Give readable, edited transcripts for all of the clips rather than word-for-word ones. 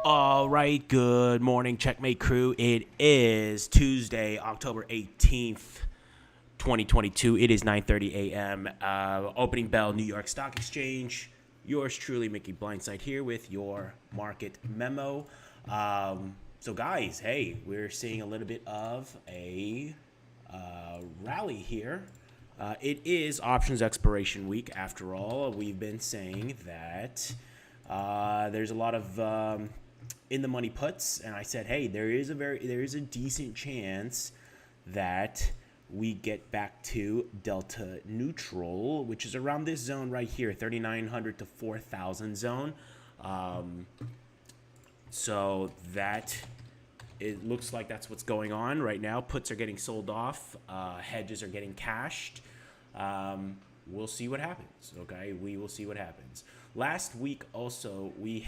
All right, good morning, Checkmate crew. It is Tuesday, October 18th, 2022. It is 9:30 a.m. Opening bell, New York Stock Exchange. Yours truly, Mickey Blindside here with your market memo. So guys, hey, we're seeing a little bit of a rally here. It is options expiration week after all. We've been saying that there's a lot of in the money puts, and I said, hey, there is a decent chance that we get back to delta neutral, which is around this zone right here, 3,900 to 4,000 zone. So that it looks like that's what's going on right now. Puts are getting sold off, hedges are getting cashed. We'll see what happens. Okay, we will see what happens. Last week also we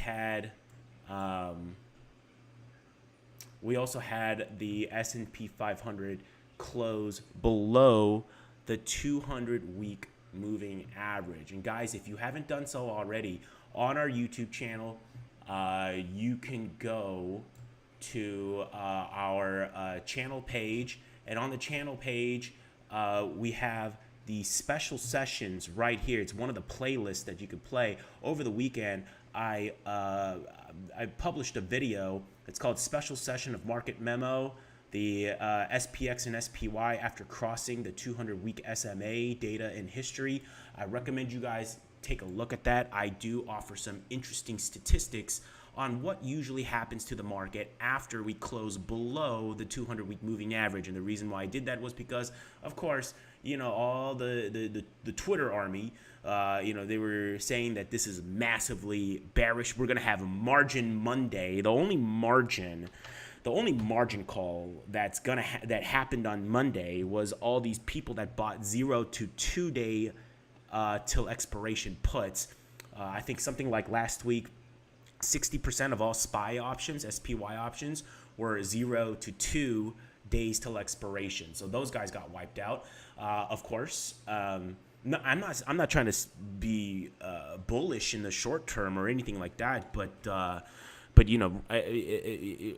also had the S&P 500 close below the 200-week moving average. And guys, if you haven't done so already, on our YouTube channel, you can go to our channel page, and on the channel page, we have the special sessions right here. It's one of the playlists that you could play. Over the weekend, I published a video. It's called Special Session of Market Memo, the SPX and SPY after crossing the 200-week SMA data in history. I recommend you guys take a look at that. I do offer some interesting statistics on what usually happens to the market after we close below the 200-week moving average. And the reason why I did that was because, of course, you know, all the Twitter army, they were saying that this is massively bearish. We're going to have a margin Monday. The only margin call that happened on Monday was all these people that bought 0 to 2 day till expiration puts. I think something like last week, 60% of all SPY options, SPY options, were 0 to 2 days till expiration. So those guys got wiped out. Of course, no, I'm not trying to be bullish in the short term or anything like that. But you know,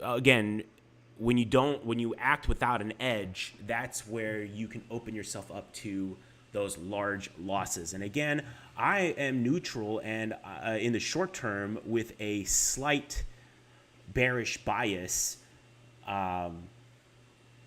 again, when you act without an edge, that's where you can open yourself up to those large losses. And again, I am neutral and in the short term with a slight bearish bias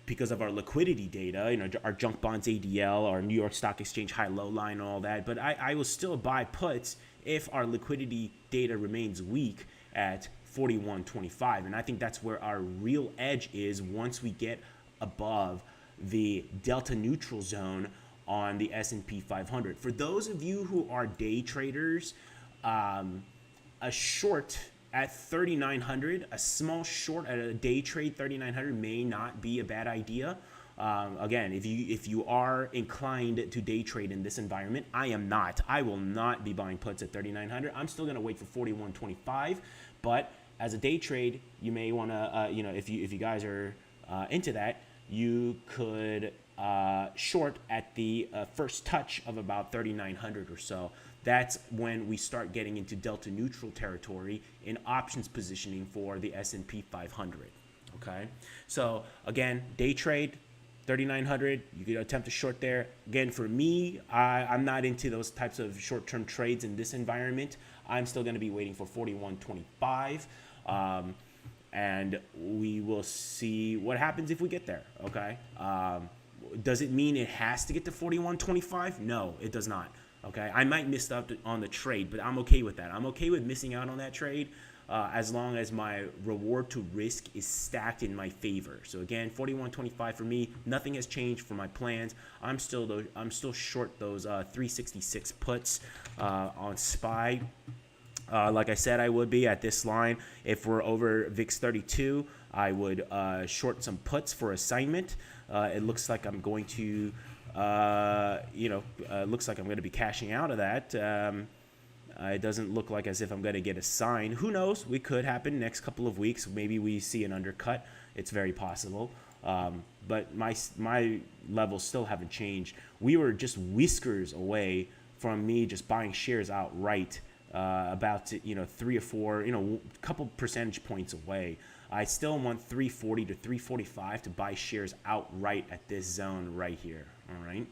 because of our liquidity data, you know, our junk bonds ADL, our New York Stock Exchange high-low line and all that. But I will still buy puts if our liquidity data remains weak at 41.25. And I think that's where our real edge is once we get above the delta neutral zone on the S&P 500. For those of you who are day traders, a short at 3,900, a small short at a day trade 3,900 may not be a bad idea. Again, if you are inclined to day trade in this environment, I am not. I will not be buying puts at 3,900. I'm still going to wait for 41.25. But as a day trade, you may want to, if you guys are into that, you could short at the first touch of about 3,900 or so. That's when we start getting into delta neutral territory in options positioning for the S&P 500. Okay, so again, day trade 3,900. You could attempt to short there. Again, for me, I'm not into those types of short-term trades in this environment. I'm still going to be waiting for 41.25. And we will see what happens if we get there. Okay. Does it mean it has to get to 41.25? No, it does not. Okay, I might miss out on the trade, but I'm okay with that. I'm okay with missing out on that trade as long as my reward to risk is stacked in my favor. So again, 41.25 for me. Nothing has changed for my plans. I'm still short those 366 puts on SPY. Like I said, I would be at this line. If we're over VIX 32, I would short some puts for assignment. It looks like I'm going to, looks like I'm going to be cashing out of that. It doesn't look like as if I'm going to get a sign. Who knows? We could happen next couple of weeks. Maybe we see an undercut. It's very possible. But my levels still haven't changed. We were just whiskers away from me just buying shares outright about, 3 or 4, a couple percentage points away. I still want 340 to 345 to buy shares outright at this zone right here. All right.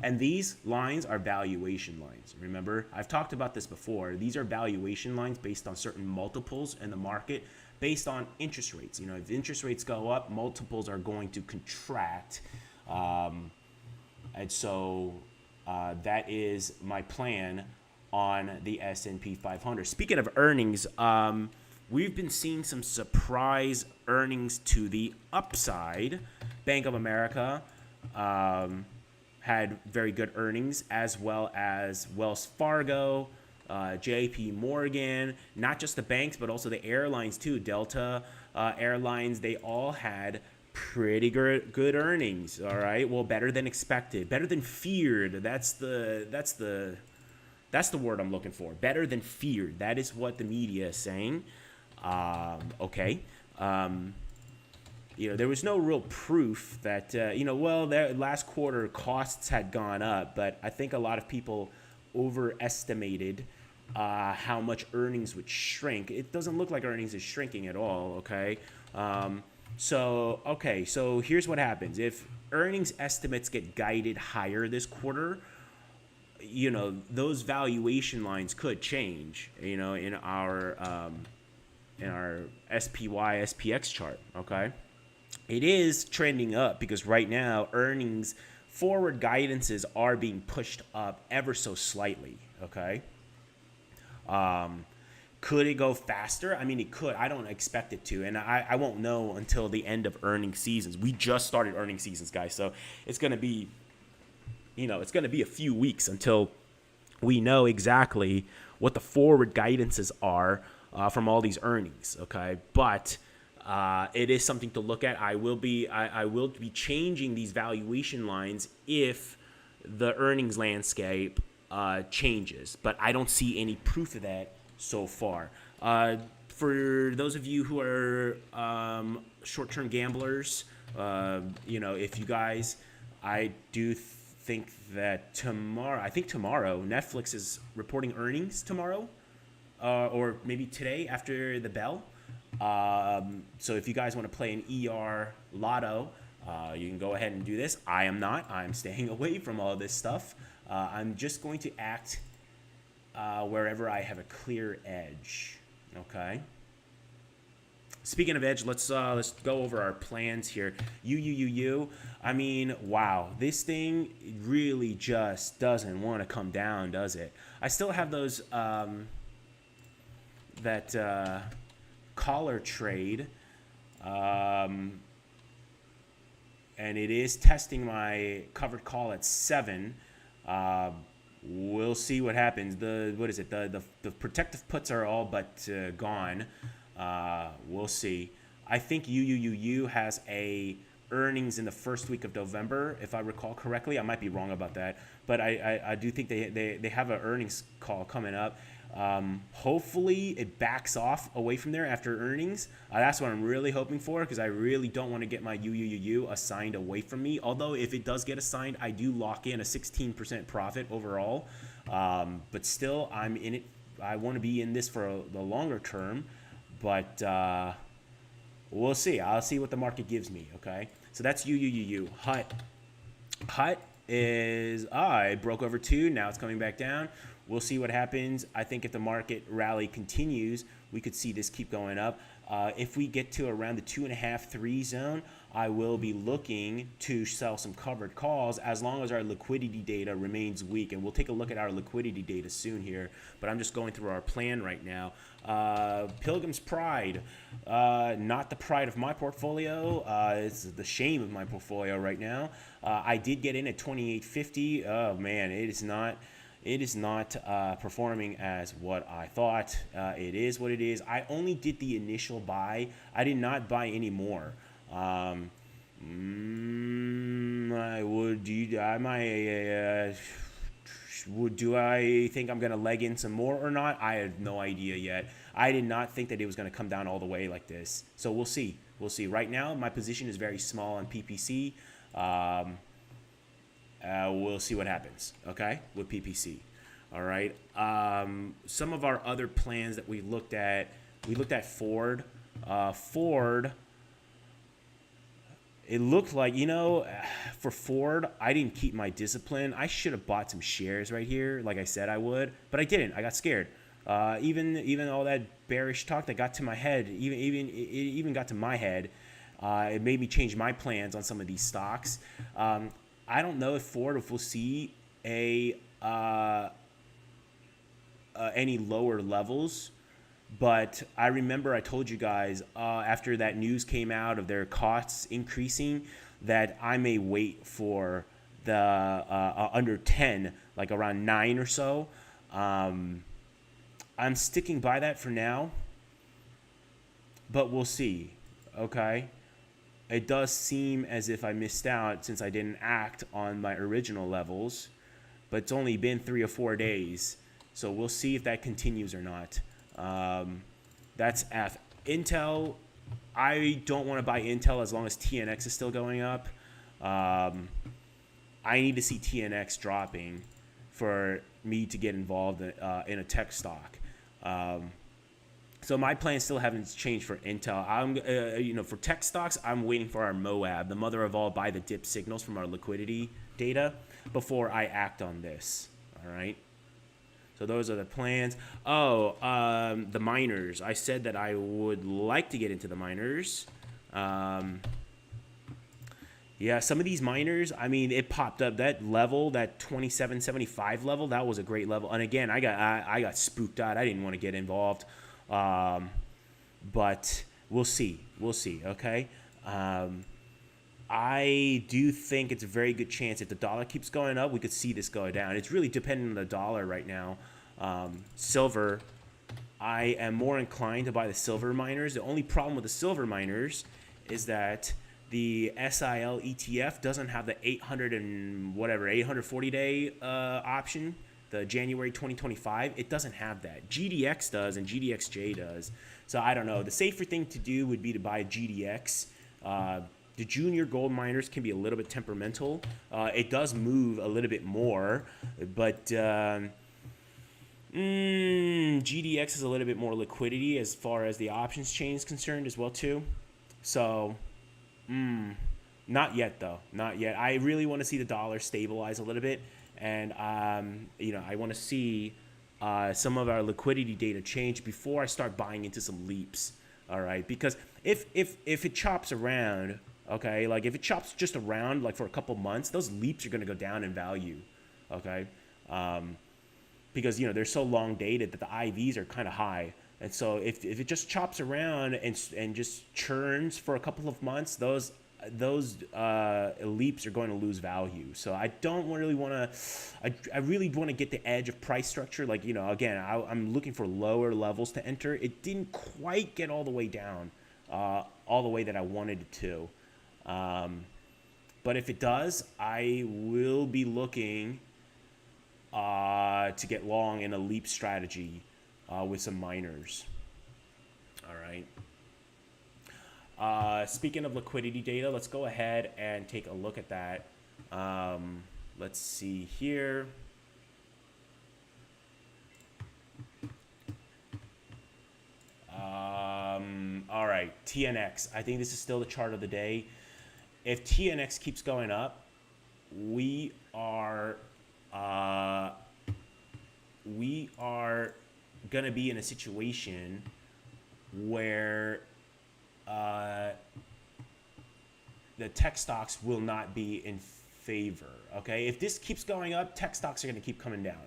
And these lines are valuation lines. Remember, I've talked about this before. These are valuation lines based on certain multiples in the market, based on interest rates. If interest rates go up, multiples are going to contract. And so that is my plan on the S&P 500. Speaking of earnings, we've been seeing some surprise earnings to the upside. Bank of America had very good earnings, as well as Wells Fargo, JP Morgan, not just the banks, but also the airlines too. Delta Airlines, they all had pretty good earnings. All right, well, better than expected, better than feared. That's the word I'm looking for. Better than feared. That is what the media is saying. Okay. There was no real proof that, their last quarter costs had gone up, but I think a lot of people overestimated how much earnings would shrink. It doesn't look like earnings is shrinking at all, okay? So here's what happens. If earnings estimates get guided higher this quarter, those valuation lines could change, in our SPY, SPX chart, okay? It is trending up because right now earnings forward guidances are being pushed up ever so slightly, okay? Could it go faster? I mean, it could. I don't expect it to, and I won't know until the end of earnings seasons. We just started earnings seasons, guys, so it's going to be, it's going to be a few weeks until we know exactly what the forward guidances are from all these earnings, okay? But it is something to look at. I will be changing these valuation lines if the earnings landscape changes, but I don't see any proof of that so far. For those of you who are short-term gamblers, if you guys, I do think that tomorrow, Netflix is reporting earnings tomorrow, or maybe today after the bell. So if you guys want to play an ER lotto, you can go ahead and do this. I am not. I'm staying away from all this stuff. I'm just going to act wherever I have a clear edge. Okay. Speaking of edge, let's go over our plans here. UUUU. I mean, wow, this thing really just doesn't want to come down, does it? I still have those collar trade, and it is testing my covered call at 7. We'll see what happens. The protective puts are all but gone. We'll see. I think UUUU has a earnings in the first week of November, if I recall correctly. I might be wrong about that, but I do think they have an earnings call coming up. Hopefully it backs off away from there after earnings. That's what I'm really hoping for, because I really don't want to get my UUUU assigned away from me. Although if it does get assigned, I do lock in a 16% profit overall. But still, I'm in it. I want to be in this for the longer term, but we'll see. I'll see what the market gives me. Okay, so that's UUUU. HUT is it broke over 2. Now it's coming back down. We'll see what happens. I think if the market rally continues, we could see this keep going up. If we get to around the 2.5, 3 zone, I will be looking to sell some covered calls as long as our liquidity data remains weak. And we'll take a look at our liquidity data soon here. But I'm just going through our plan right now. Pilgrim's Pride, not the pride of my portfolio. It's the shame of my portfolio right now. I did get in at 28.50. Oh man, it is not performing as what I thought. It is what it is. I only did the initial buy. I did not buy any more. Do I think I'm going to leg in some more or not? I have no idea yet. I did not think that it was going to come down all the way like this. So we'll see. We'll see. Right now, my position is very small on PPC. We'll see what happens, okay, with PPC. All right. Some of our other plans that we looked at Ford. Ford, it looked like, for Ford, I didn't keep my discipline. I should have bought some shares right here, like I said I would, but I didn't. I got scared. Even all that bearish talk that got to my head, it even got to my head. It made me change my plans on some of these stocks. I don't know if Ford will see any lower levels. But I remember I told you guys after that news came out of their costs increasing that I may wait for the under 10, like around 9 or so. I'm sticking by that for now, but we'll see. Okay. It does seem as if I missed out since I didn't act on my original levels, but it's only been 3 or 4 days. So we'll see if that continues or not. That's F. Intel, I don't want to buy Intel as long as TNX is still going up. I need to see TNX dropping for me to get involved in a tech stock. So my plans still haven't changed for Intel. For tech stocks, I'm waiting for our MOAB, the mother of all buy the dip signals from our liquidity data, before I act on this. All right. So those are the plans. The miners. I said that I would like to get into the miners. Yeah, some of these miners, I mean, it popped up that level, that 2775 level. That was a great level. And again, I got spooked out. I didn't want to get involved. But we'll see. We'll see. Okay. I do think it's a very good chance if the dollar keeps going up, we could see this go down. It's really dependent on the dollar right now. Silver, I am more inclined to buy the silver miners. The only problem with the silver miners is that the SIL ETF doesn't have the 840 day option, the January 2025. It doesn't have that. GDX does and GDXJ does. So I don't know. The safer thing to do would be to buy GDX. The junior gold miners can be a little bit temperamental. It does move a little bit more, but GDX is a little bit more liquidity as far as the options chain is concerned as well too. So, not yet though, not yet. I really want to see the dollar stabilize a little bit, and I want to see some of our liquidity data change before I start buying into some leaps. All right, because if it chops around. Okay, like if it chops just around like for a couple months, those leaps are going to go down in value. Okay, because they're so long dated that the IVs are kind of high, and so if it just chops around and just churns for a couple of months, those leaps are going to lose value. So I don't really want to. I really want to get the edge of price structure. Like again, I'm looking for lower levels to enter. It didn't quite get all the way down, all the way that I wanted it to. But if it does, I will be looking to get long in a leap strategy with some miners. All right. Speaking of liquidity data, let's go ahead and take a look at that. Let's see here. All right, TNX. I think this is still the chart of the day. If TNX keeps going up, we are gonna be in a situation where the tech stocks will not be in favor. Okay, if this keeps going up, tech stocks are gonna keep coming down.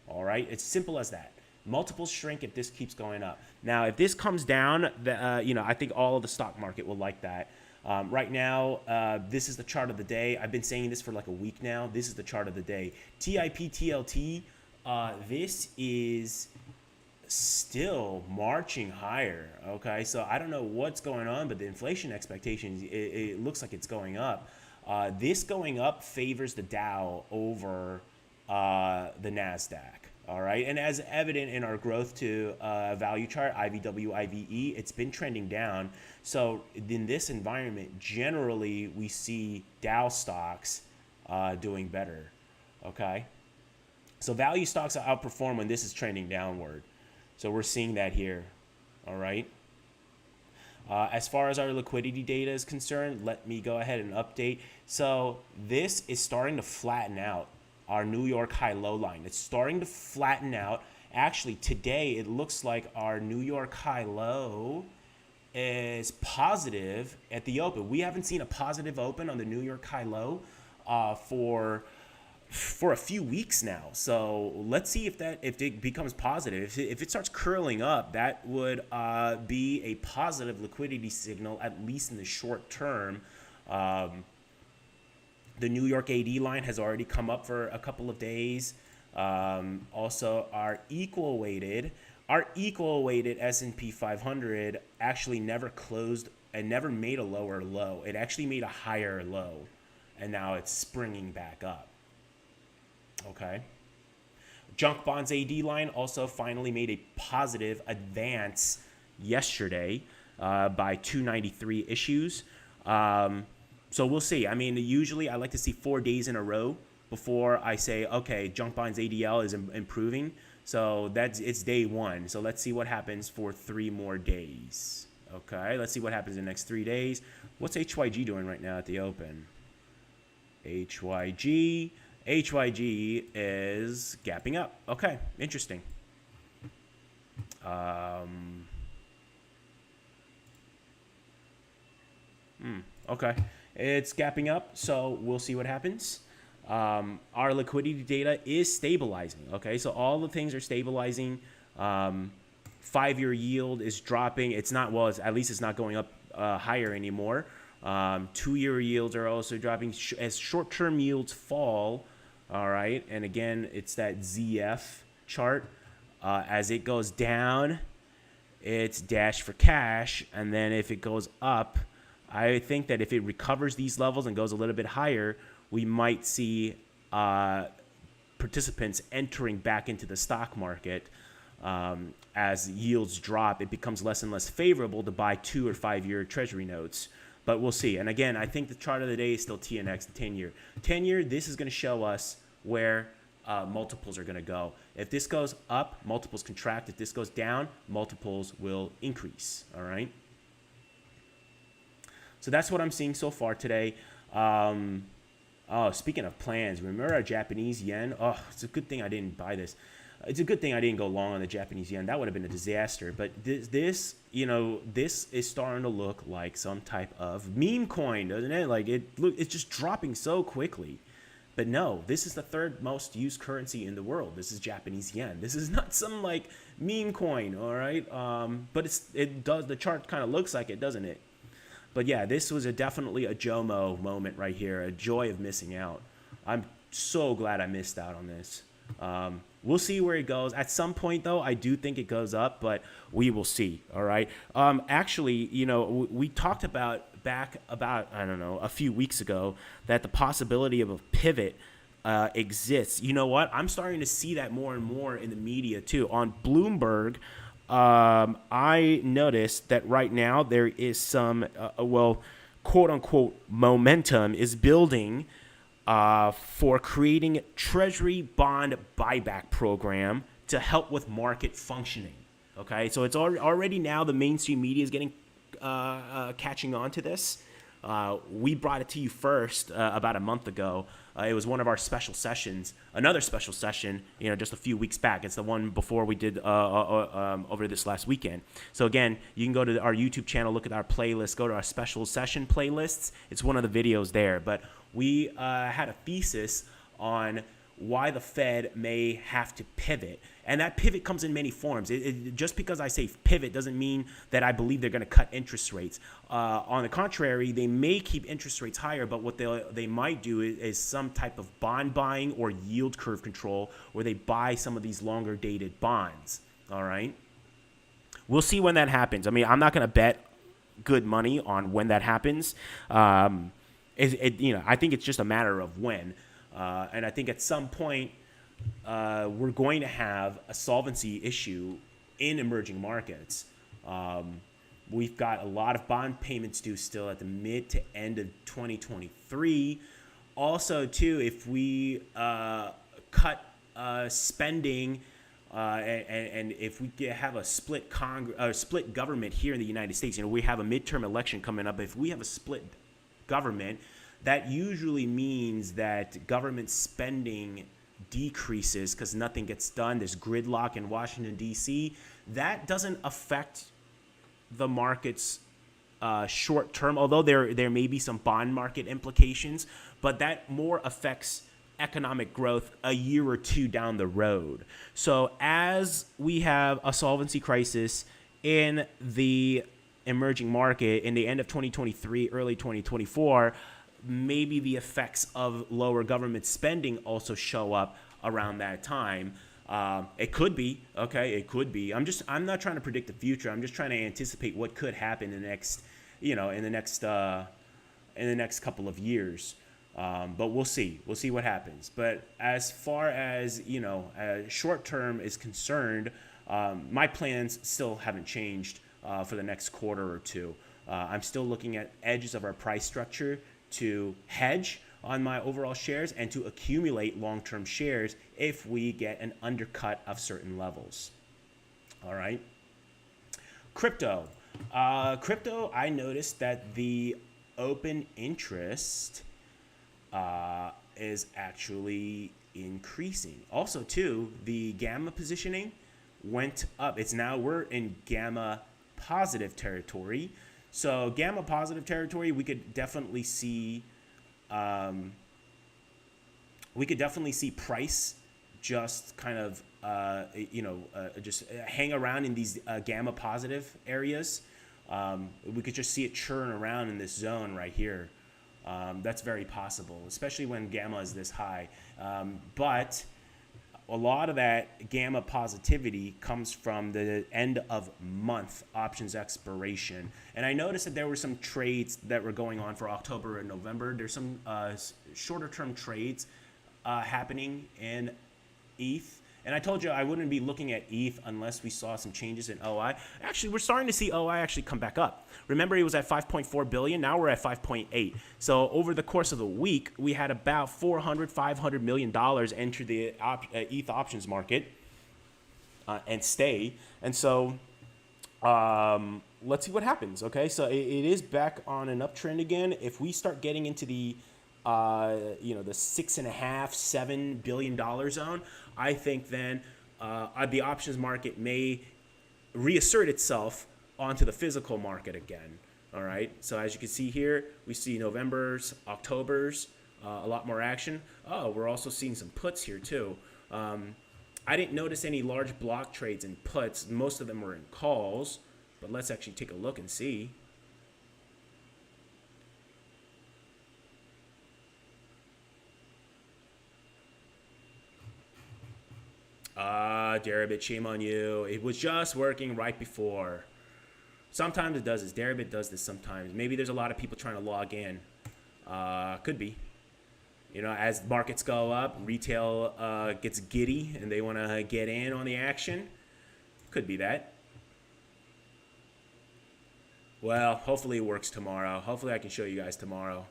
All right, it's simple as that. Multiples shrink if this keeps going up. Now, if this comes down, I think all of the stock market will like that. Right now, this is the chart of the day. I've been saying this for like a week now. This is the chart of the day. TIP TLT, this is still marching higher. Okay, so I don't know what's going on, but the inflation expectations, it looks like it's going up. This going up favors the Dow over the NASDAQ. All right, and as evident in our growth to value chart, IVW, IVE, it's been trending down. So in this environment, generally we see Dow stocks doing better. Okay, So value stocks outperform when this is trending downward. So we're seeing that here. All right. As far as our liquidity data is concerned, let me go ahead and update. So this is starting to flatten out our New York high-low line. It's starting to flatten out. Actually, today it looks like our New York high-low is positive at the open. We haven't seen a positive open on the New York high-low for a few weeks now. So let's see if it becomes positive. If it starts curling up, that would be a positive liquidity signal, at least in the short term. The New York AD line has already come up for a couple of days. Also, our equal weighted S&P 500 actually never closed and never made a lower low. It actually made a higher low, and now it's springing back up. Okay. Junk Bonds AD line also finally made a positive advance yesterday by 293 issues. So we'll see. I mean, usually I like to see 4 days in a row before I say, okay, Junk Bonds ADL is improving. So it's day one. So let's see what happens for 3 more days. Okay, let's see what happens in the next 3 days. What's HYG doing right now at the open? HYG is gapping up. Okay, interesting. Okay, it's gapping up, so we'll see what happens. Our liquidity data is stabilizing. Okay, so all the things are stabilizing. 5-year yield is dropping. It's not, well, at least it's not going up higher anymore. 2-year yields are also dropping as short-term yields fall. All right, and again, it's that ZF chart. As it goes down, it's dash for cash, and then if it goes up, I think that if it recovers these levels and goes a little bit higher, we might see participants entering back into the stock market. As yields drop, it becomes less and less favorable to buy 2 or 5-year Treasury notes. But we'll see. And again, I think the chart of the day is still TNX, the 10-year. 10-year, this is going to show us where multiples are going to go. If this goes up, multiples contract. If this goes down, multiples will increase. All right? So that's what I'm seeing so far today. Speaking of plans, remember our Japanese yen? Oh, it's a good thing I didn't buy this. It's a good thing I didn't go long on the Japanese yen. That would have been a disaster. But this is starting to look like some type of meme coin, doesn't it? Like it's just dropping so quickly. But no, this is the 3rd most used currency in the world. This is Japanese yen. This is not some like meme coin, all right? But the chart kind of looks like it, doesn't it? But yeah, this was definitely a JOMO moment right here, a joy of missing out. I'm so glad I missed out on this. We'll see where it goes. At some point, though, I do think it goes up, but we will see. All right. Actually, we talked about a few weeks ago that the possibility of a pivot exists. You know what? I'm starting to see that more and more in the media too. On Bloomberg, I noticed that right now there is some, quote unquote, momentum is building for creating Treasury bond buyback program to help with market functioning. Okay, so it's already now the mainstream media is getting catching on to this. We brought it to you first about a month ago. It was one of our special sessions, another special session, just a few weeks back. It's the one before we did over this last weekend. So again, you can go to our YouTube channel, look at our playlist, go to our special session playlists. It's one of the videos there. But we had a thesis on why the Fed may have to pivot. And that pivot comes in many forms. Just because I say pivot doesn't mean that I believe they're going to cut interest rates. On the contrary, they may keep interest rates higher, but what they might do is some type of bond buying or yield curve control where they buy some of these longer dated bonds. All right? We'll see when that happens. I mean, I'm not going to bet good money on when that happens. I think it's just a matter of when. And I think at some point we're going to have a solvency issue in emerging markets. We've got a lot of bond payments due still at the mid to end of 2023. Also, too, if we cut spending, and if we have a split split government here in the United States, we have a midterm election coming up. If we have a split government, that usually means that government spending decreases because nothing gets done. There's gridlock in Washington, D.C. That doesn't affect the markets short term, although there may be some bond market implications, but that more affects economic growth a year or two down the road. So as we have a solvency crisis in the emerging market in the end of 2023, early 2024, maybe the effects of lower government spending also show up around that time. It could be, okay, it could be. I'm not trying to predict the future. I'm just trying to anticipate what could happen in the next, in the next couple of years. But we'll see. We'll see what happens. But as far as, short term is concerned, my plans still haven't changed for the next quarter or two. I'm still looking at edges of our price structure to hedge on my overall shares and to accumulate long-term shares if we get an undercut of certain levels. All right. Crypto. I noticed that the open interest is actually increasing. Also, too, the gamma positioning went up. We're in gamma positive territory. So gamma positive territory, we could definitely see price just kind of just hang around in these gamma positive areas. We could just see it churn around in this zone right here. That's very possible, especially when gamma is this high. But a lot of that gamma positivity comes from the end of month options expiration. And I noticed that there were some trades that were going on for October and November. There's some shorter term trades happening in ETH. And I told you I wouldn't be looking at ETH unless we saw some changes in OI. Actually, we're starting to see OI actually come back up. Remember, it was at 5.4 billion. Now we're at 5.8. So over the course of the week, we had about $500 million enter the ETH options market and stay. And so let's see what happens. Okay, so it is back on an uptrend again. If we start getting into the the $6.5–7 billion zone, I think then the options market may reassert itself onto the physical market again. All right. So as you can see here, we see November's, October's, a lot more action. Oh, we're also seeing some puts here too. I didn't notice any large block trades in puts. Most of them were in calls, but let's actually take a look and see. Deribit, shame on you. It was just working right before. Sometimes it does this. Deribit does this sometimes. Maybe there's a lot of people trying to log in. Could be. As markets go up, retail gets giddy and they want to get in on the action. Could be that. Well, hopefully it works tomorrow. Hopefully I can show you guys tomorrow.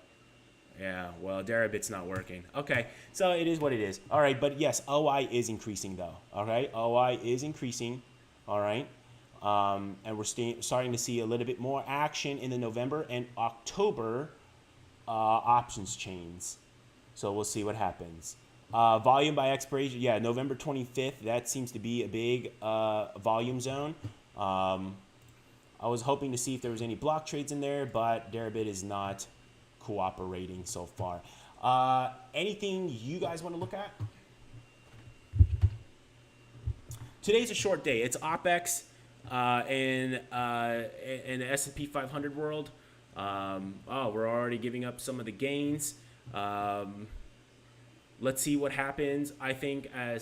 Yeah, well, Deribit's not working. Okay, so it is what it is. All right, but yes, OI is increasing though. All right, OI is increasing. All right, and we're starting to see a little bit more action in the November and October options chains. So we'll see what happens. Volume by expiration, yeah, November 25th. That seems to be a big volume zone. I was hoping to see if there was any block trades in there, but Deribit is not cooperating so far. Anything you guys want to look at? Today's a short day. It's OPEX in the S&P 500 world. We're already giving up some of the gains. Let's see what happens. I think I'm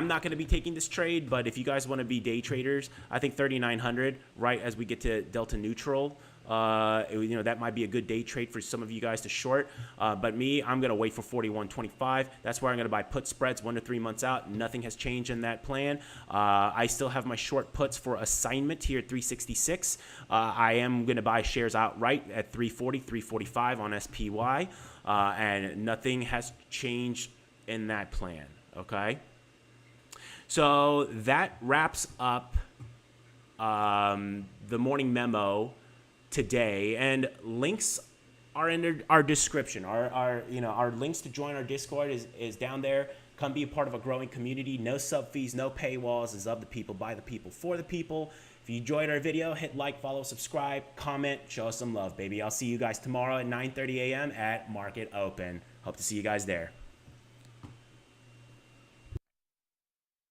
not going to be taking this trade, but if you guys want to be day traders, I think 3,900 right as we get to delta neutral. That might be a good day trade for some of you guys to short. But me, I'm going to wait for 41.25. That's where I'm going to buy put spreads 1 to 3 months out. Nothing has changed in that plan. I still have my short puts for assignment here at 366. I am going to buy shares outright at 340, 345 on SPY. And nothing has changed in that plan, okay? So that wraps up the morning memo today, and links are in our description. Our links to join our Discord is down there. Come be a part of a growing community. No sub fees, no paywalls. Is of the people, by the people, for the people. If you enjoyed our video, hit like, follow, subscribe, comment, show us some love, baby. I'll see you guys tomorrow at 9:30 a.m. at Market Open. Hope to see you guys there.